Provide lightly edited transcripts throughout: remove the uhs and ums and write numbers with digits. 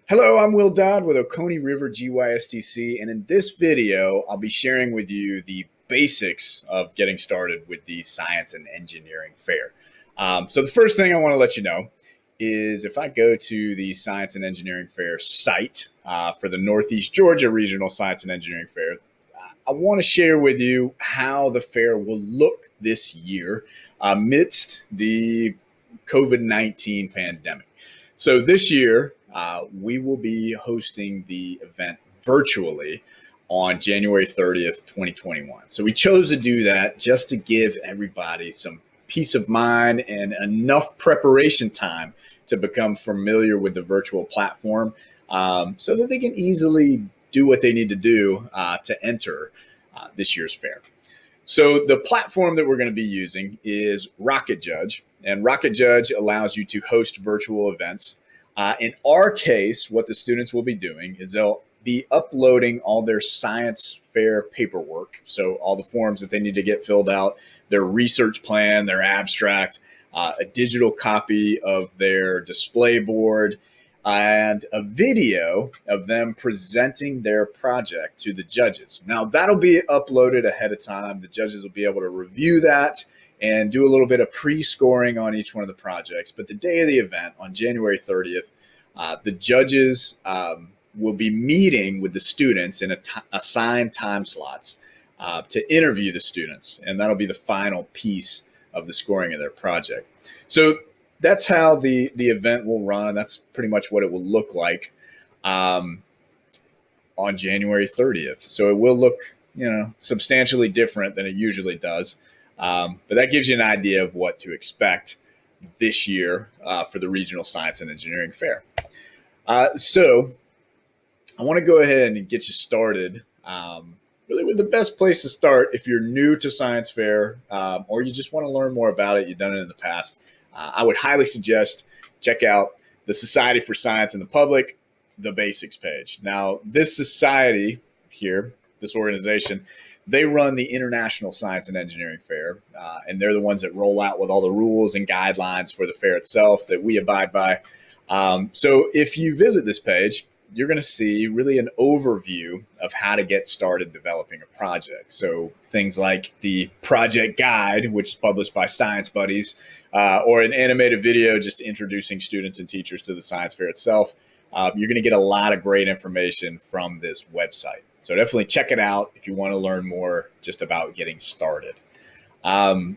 Hello, I'm Will Dodd with Oconee River GYSTC, and in this video, I'll be sharing with you the basics of getting started with the Science and Engineering Fair. So the first thing I want to let you know is if I go to the Science and Engineering Fair site for the Northeast Georgia Regional Science and Engineering Fair, I want to share with you how the fair will look this year amidst the COVID-19 pandemic. So this year, we will be hosting the event virtually on January 30th, 2021. So we chose to do that just to give everybody some peace of mind and enough preparation time to become familiar with the virtual platform so that they can easily do what they need to do to enter this year's fair. So the platform that we're going to be using is Rocket Judge, and Rocket Judge allows you to host virtual events. In our case, what the students will be doing is they'll be uploading all their science fair paperwork. So all the forms that they need to get filled out, their research plan, their abstract, a digital copy of their display board, and a video of them presenting their project to the judges. Now, that'll be uploaded ahead of time. The judges will be able to review that and do a little bit of pre-scoring on each one of the projects. But the day of the event, on January 30th, the judges will be meeting with the students in assigned time slots to interview the students. And that'll be the final piece of the scoring of their project. So that's how the event will run. That's pretty much what it will look like on January 30th. So it will look, substantially different than it usually does. But that gives you an idea of what to expect this year for the Regional Science and Engineering Fair. So I want to go ahead and get you started really with the best place to start if you're new to science fair or you just want to learn more about it. You've done it in the past. I would highly suggest check out the Society for Science and the Public, the Basics page. Now, this society here, this organization, they run the International Science and Engineering Fair, and they're the ones that roll out with all the rules and guidelines for the fair itself that we abide by. So if you visit this page, you're going to see really an overview of how to get started developing a project. So things like the project guide, which is published by Science Buddies, or an animated video just introducing students and teachers to the science fair itself. You're going to get a lot of great information from this website. So definitely check it out if you want to learn more just about getting started. I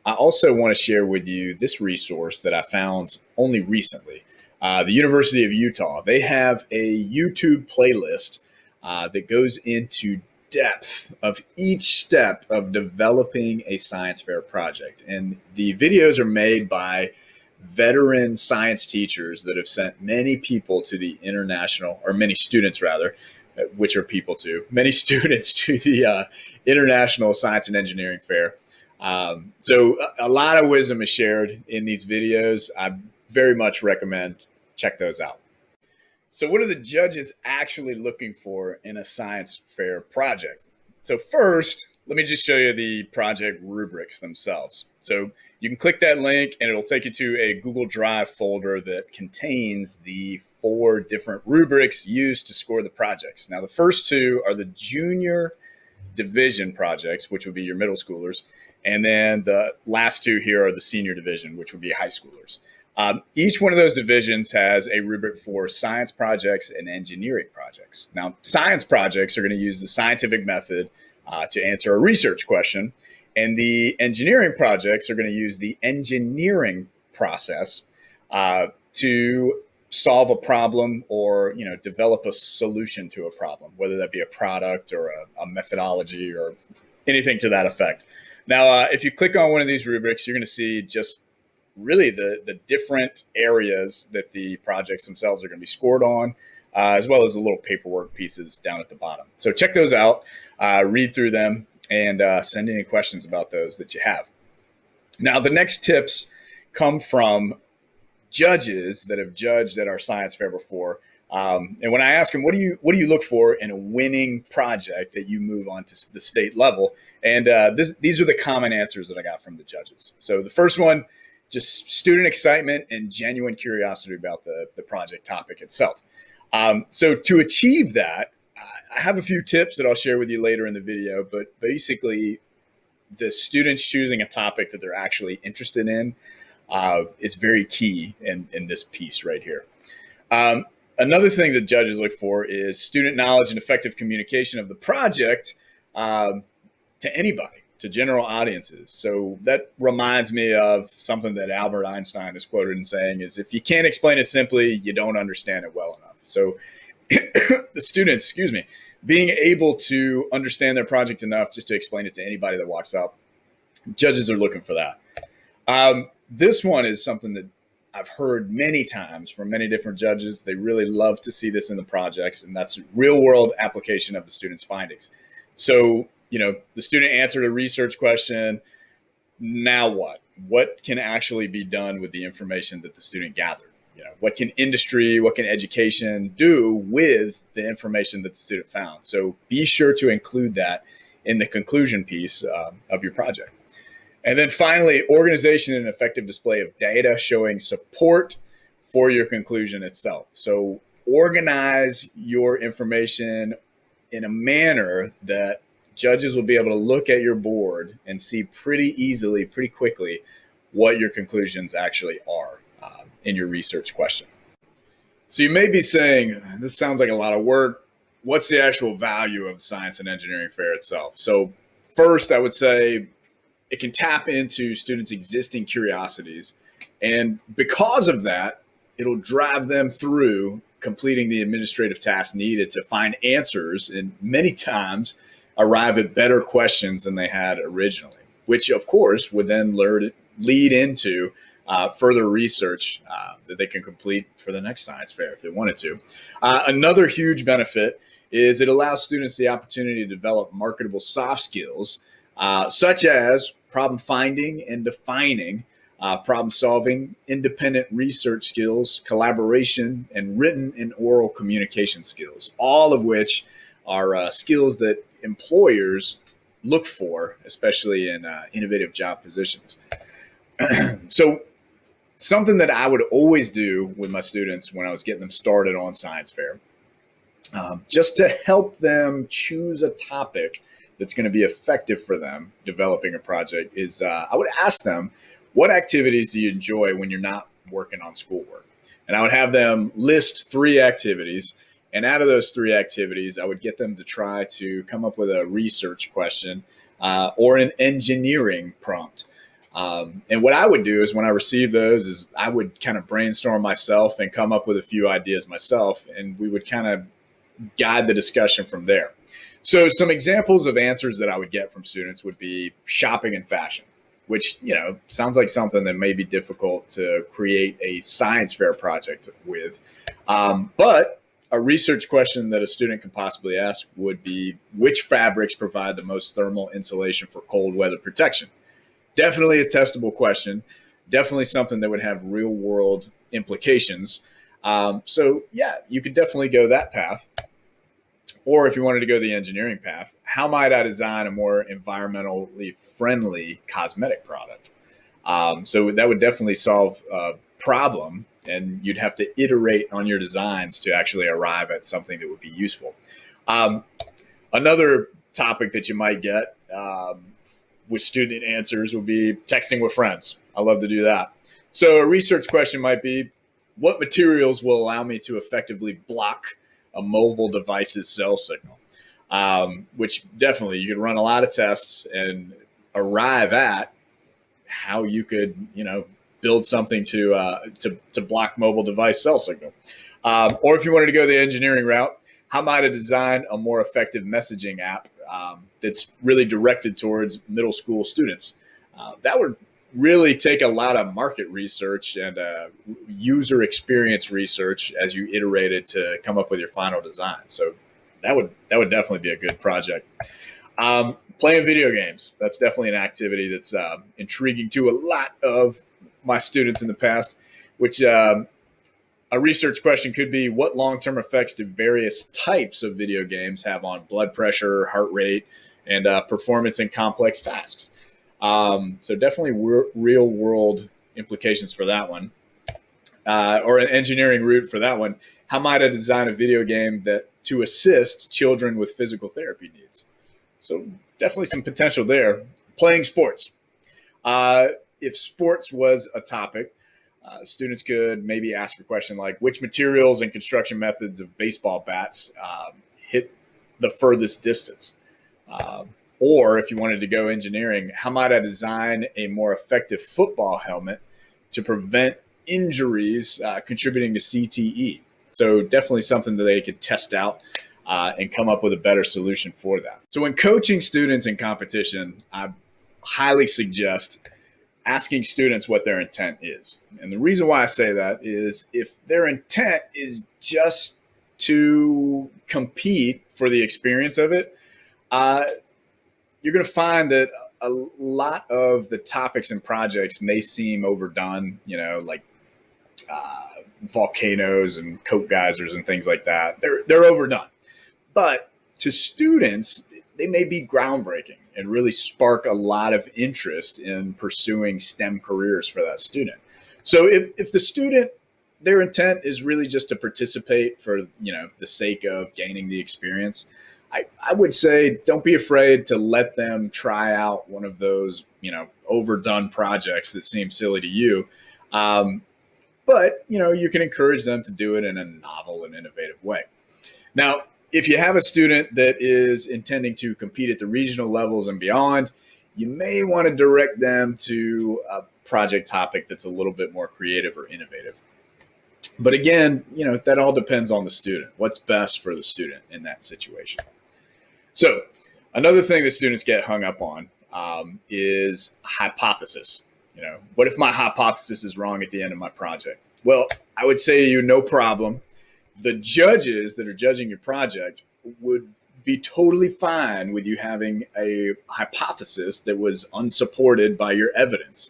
also want to share with you this resource that I found only recently. The University of Utah, they have a YouTube playlist that goes into depth of each step of developing a science fair project. And the videos are made by veteran science teachers that have sent many people to the international, or many students rather, which are people too, many students to the International Science and Engineering Fair. So a lot of wisdom is shared in these videos. I very much recommend check those out. So what are the judges actually looking for in a science fair project? So first, let me just show you the project rubrics themselves. So you can click that link and it'll take you to a Google Drive folder that contains the 4 different rubrics used to score the projects. Now, the first 2 are the junior division projects, which would be your middle schoolers. And then the last 2 here are the senior division, which would be high schoolers. Each one of those divisions has a rubric for science projects and engineering projects. Now, science projects are going to use the scientific method to answer a research question, and the engineering projects are going to use the engineering process to solve a problem or develop a solution to a problem, whether that be a product or a methodology or anything to that effect. Now, if you click on one of these rubrics, you're going to see just really the different areas that the projects themselves are going to be scored on, as well as the little paperwork pieces down at the bottom. So check those out, read through them, and send any questions about those that you have. Now, the next tips come from judges that have judged at our science fair before. And when I ask them, what do you look for in a winning project that you move on to the state level? And these are the common answers that I got from the judges. So the first one, just student excitement and genuine curiosity about the project topic itself. So to achieve that, I have a few tips that I'll share with you later in the video, but basically the students choosing a topic that they're actually interested in is very key in this piece right here. Another thing that judges look for is student knowledge and effective communication of the project to anybody, to general audiences. So that reminds me of something that Albert Einstein is quoted in saying is, if you can't explain it simply, you don't understand it well enough. So the students, being able to understand their project enough just to explain it to anybody that walks up, judges are looking for that. This one is something that I've heard many times from many different judges. They really love to see this in the projects, and that's real world application of the student's findings. So, the student answered a research question. Now what? What can actually be done with the information that the student gathered? What can industry, what can education do with the information that the student found? So be sure to include that in the conclusion piece of your project. And then finally, organization and effective display of data showing support for your conclusion itself. So organize your information in a manner that judges will be able to look at your board and see pretty easily, pretty quickly, what your conclusions actually are in your research question. So you may be saying, this sounds like a lot of work. What's the actual value of the Science and Engineering Fair itself? So first, I would say it can tap into students' existing curiosities. And because of that, it'll drive them through completing the administrative tasks needed to find answers, and many times arrive at better questions than they had originally, which of course would then lead into further research that they can complete for the next science fair if they wanted to. Another huge benefit is it allows students the opportunity to develop marketable soft skills, such as problem finding and defining, problem solving, independent research skills, collaboration, and written and oral communication skills, all of which are skills that employers look for, especially in innovative job positions. So something that I would always do with my students when I was getting them started on science fair, just to help them choose a topic that's going to be effective for them developing a project, is I would ask them, what activities do you enjoy when you're not working on schoolwork? And I would have them list 3 activities. And out of those 3 activities, I would get them to try to come up with a research question or an engineering prompt. And what I would do is when I received those is I would kind of brainstorm myself and come up with a few ideas myself, and we would kind of guide the discussion from there. So some examples of answers that I would get from students would be shopping and fashion, which, sounds like something that may be difficult to create a science fair project with. But a research question that a student could possibly ask would be, which fabrics provide the most thermal insulation for cold weather protection? Definitely a testable question, definitely something that would have real world implications. So yeah, you could definitely go that path. Or if you wanted to go the engineering path, how might I design a more environmentally friendly cosmetic product? So that would definitely solve a problem, and you'd have to iterate on your designs to actually arrive at something that would be useful. Another topic that you might get with student answers would be texting with friends. I love to do that. So a research question might be, what materials will allow me to effectively block a mobile device's cell signal? Which definitely you could run a lot of tests and arrive at how you could, build something to block mobile device cell signal. Or if you wanted to go the engineering route, how might I design a more effective messaging app that's really directed towards middle school students? That would really take a lot of market research and user experience research as you iterated to come up with your final design. So that would definitely be a good project. Playing video games, that's definitely an activity that's intriguing to a lot of my students in the past, which a research question could be, what long-term effects do various types of video games have on blood pressure, heart rate, and performance in complex tasks? So definitely real-world implications for that one, or an engineering route for that one. How might I design a video game that to assist children with physical therapy needs? So definitely some potential there. Playing sports. If sports was a topic, students could maybe ask a question like, which materials and construction methods of baseball bats hit the furthest distance? Or if you wanted to go engineering, how might I design a more effective football helmet to prevent injuries contributing to CTE? So definitely something that they could test out and come up with a better solution for that. So when coaching students in competition, I highly suggest asking students what their intent is. And the reason why I say that is if their intent is just to compete for the experience of it, you're going to find that a lot of the topics and projects may seem overdone, like volcanoes and coke geysers and things like that. They're overdone. But to students, they may be groundbreaking and really spark a lot of interest in pursuing STEM careers for that student. So if the student, their intent is really just to participate for, the sake of gaining the experience, I would say don't be afraid to let them try out one of those, overdone projects that seem silly to you. But, you can encourage them to do it in a novel and innovative way. Now, if you have a student that is intending to compete at the regional levels and beyond, you may want to direct them to a project topic that's a little bit more creative or innovative. But again, that all depends on the student. What's best for the student in that situation? So another thing that students get hung up on is hypothesis. What if my hypothesis is wrong at the end of my project? Well, I would say to you, no problem. The judges that are judging your project would be totally fine with you having a hypothesis that was unsupported by your evidence,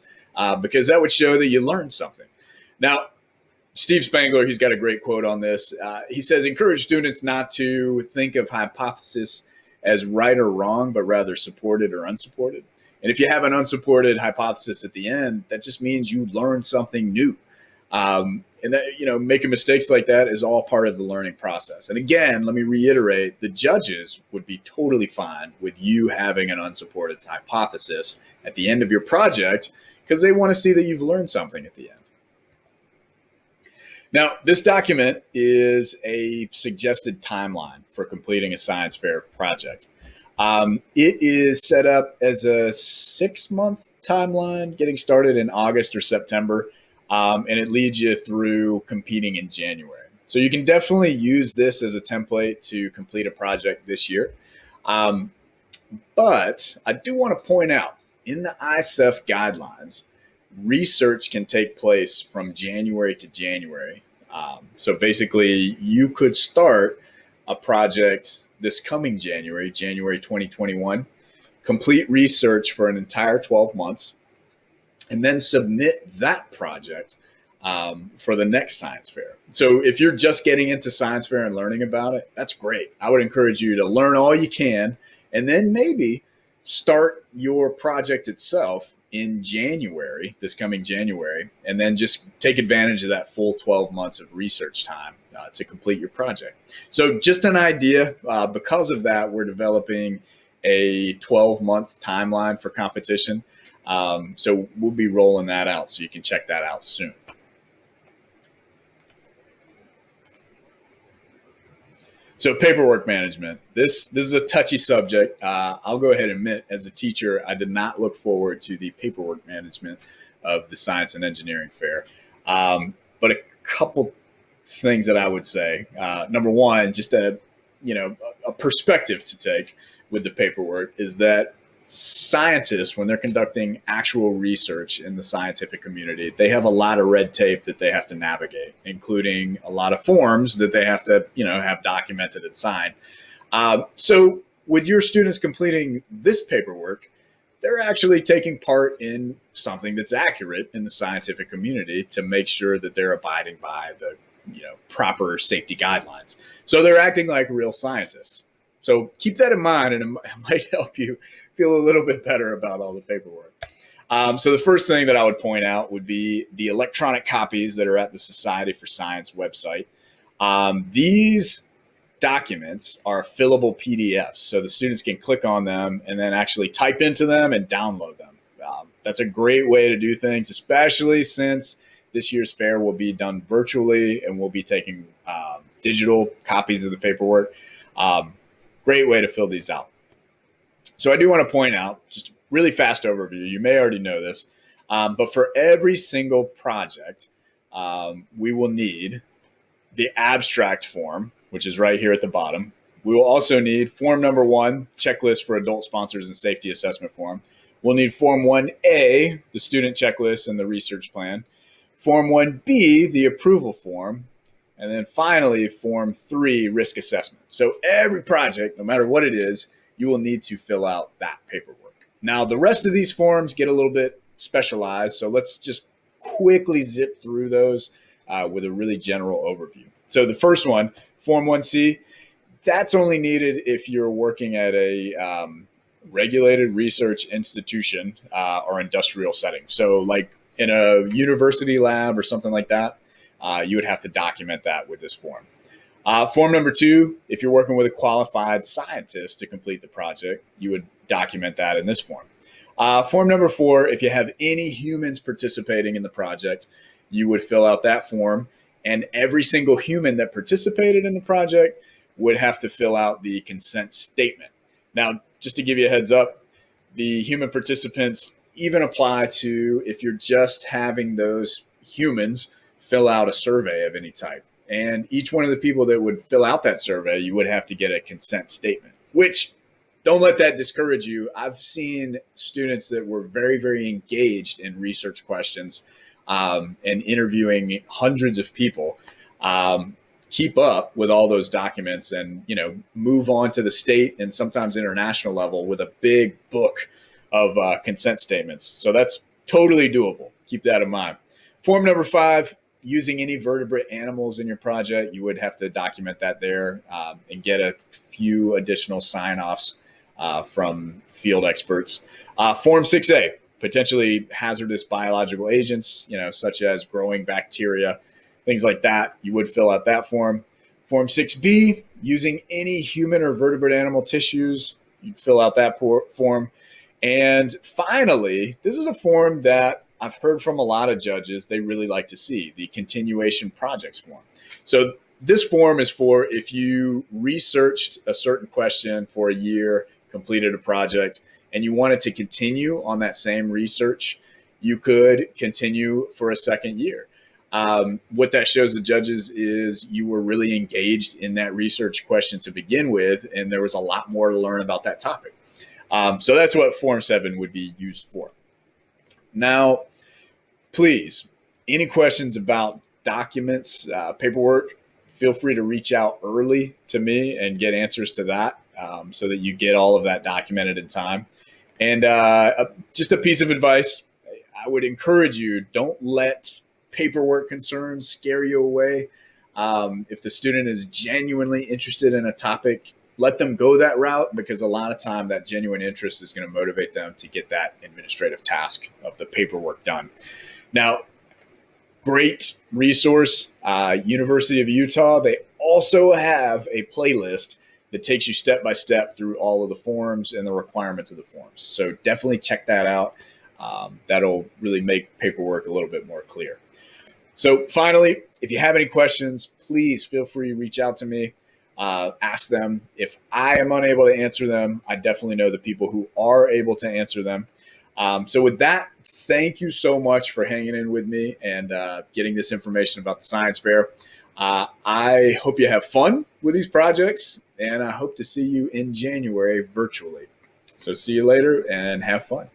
because that would show that you learned something. Now, Steve Spangler, he's got a great quote on this. He says, encourage students not to think of hypothesis as right or wrong, but rather supported or unsupported. And if you have an unsupported hypothesis at the end, that just means you learned something new. And that, making mistakes like that is all part of the learning process. And again, let me reiterate, the judges would be totally fine with you having an unsupported hypothesis at the end of your project because they want to see that you've learned something at the end. Now, this document is a suggested timeline for completing a science fair project. It is set up as a 6-month timeline, getting started in August or September. And it leads you through competing in January. So you can definitely use this as a template to complete a project this year. But I do want to point out, in the ISEF guidelines, research can take place from January to January. So basically, you could start a project this coming January 2021, complete research for an entire 12 months, and then submit that project for the next science fair. So if you're just getting into science fair and learning about it, that's great. I would encourage you to learn all you can, and then maybe start your project itself in January, this coming January, and then just take advantage of that full 12 months of research time to complete your project. So just an idea, because of that, we're developing a 12-month timeline for competition. So we'll be rolling that out, so you can check that out soon. So paperwork management. This is a touchy subject. I'll go ahead and admit, as a teacher, I did not look forward to the paperwork management of the Science and Engineering Fair. But a couple things that I would say. Number one, just a perspective to take with the paperwork is that scientists, when they're conducting actual research in the scientific community, they have a lot of red tape that they have to navigate, including a lot of forms that they have to, have documented and signed. So with your students completing this paperwork, they're actually taking part in something that's accurate in the scientific community to make sure that they're abiding by the, proper safety guidelines. So they're acting like real scientists. So keep that in mind, and it might help you feel a little bit better about all the paperwork. So the first thing that I would point out would be the electronic copies that are at the Society for Science website. These documents are fillable PDFs, so the students can click on them and then actually type into them and download them. That's a great way to do things, especially since this year's fair will be done virtually and we'll be taking digital copies of the paperwork. Great way to fill these out. So I do want to point out, just a really fast overview, you may already know this, but for every single project, we will need the abstract form, which is right here at the bottom. We will also need form number 1, checklist for adult sponsors and safety assessment form. We'll need form 1A, the student checklist and the research plan. Form 1B, the approval form. And then finally, form 3, risk assessment. So every project, no matter what it is, you will need to fill out that paperwork. Now, the rest of these forms get a little bit specialized, so let's just quickly zip through those with a really general overview. So the first one, Form 1C, that's only needed if you're working at a regulated research institution or industrial setting. So like in a university lab or something like that, you would have to document that with this form. Form number 2, if you're working with a qualified scientist to complete the project, you would document that in this form. Form number 4, if you have any humans participating in the project, you would fill out that form, and every single human that participated in the project would have to fill out the consent statement. Now, just to give you a heads up, the human participants even apply to if you're just having those humans fill out a survey of any type. And each one of the people that would fill out that survey, you would have to get a consent statement, which don't let that discourage you. I've seen students that were very, very engaged in research questions and interviewing hundreds of people, keep up with all those documents and, move on to the state and sometimes international level with a big book of consent statements. So that's totally doable. Keep that in mind. Form number 5, using any vertebrate animals in your project, you would have to document that there and get a few additional sign-offs from field experts. Form 6A, potentially hazardous biological agents, such as growing bacteria, things like that. You would fill out that form. Form 6B, using any human or vertebrate animal tissues, you'd fill out that form. And finally, this is a form that I've heard from a lot of judges they really like to see, the continuation projects form. So this form is for if you researched a certain question for a year, completed a project, and you wanted to continue on that same research, you could continue for a second year. What that shows the judges is you were really engaged in that research question to begin with, and there was a lot more to learn about that topic. So that's what Form 7 would be used for. Now, please, any questions about documents, paperwork, feel free to reach out early to me and get answers to that so that you get all of that documented in time. And just a piece of advice, I would encourage you, don't let paperwork concerns scare you away. If the student is genuinely interested in a topic, let them go that route, because a lot of time that genuine interest is going to motivate them to get that administrative task of the paperwork done. Now, great resource, University of Utah, they also have a playlist that takes you step by step through all of the forms and the requirements of the forms. So definitely check that out. That'll really make paperwork a little bit more clear. So finally, if you have any questions, please feel free to reach out to me. Ask them. If I am unable to answer them, I definitely know the people who are able to answer them. So with that, thank you so much for hanging in with me and getting this information about the science fair. I hope you have fun with these projects, and I hope to see you in January virtually. So see you later and have fun.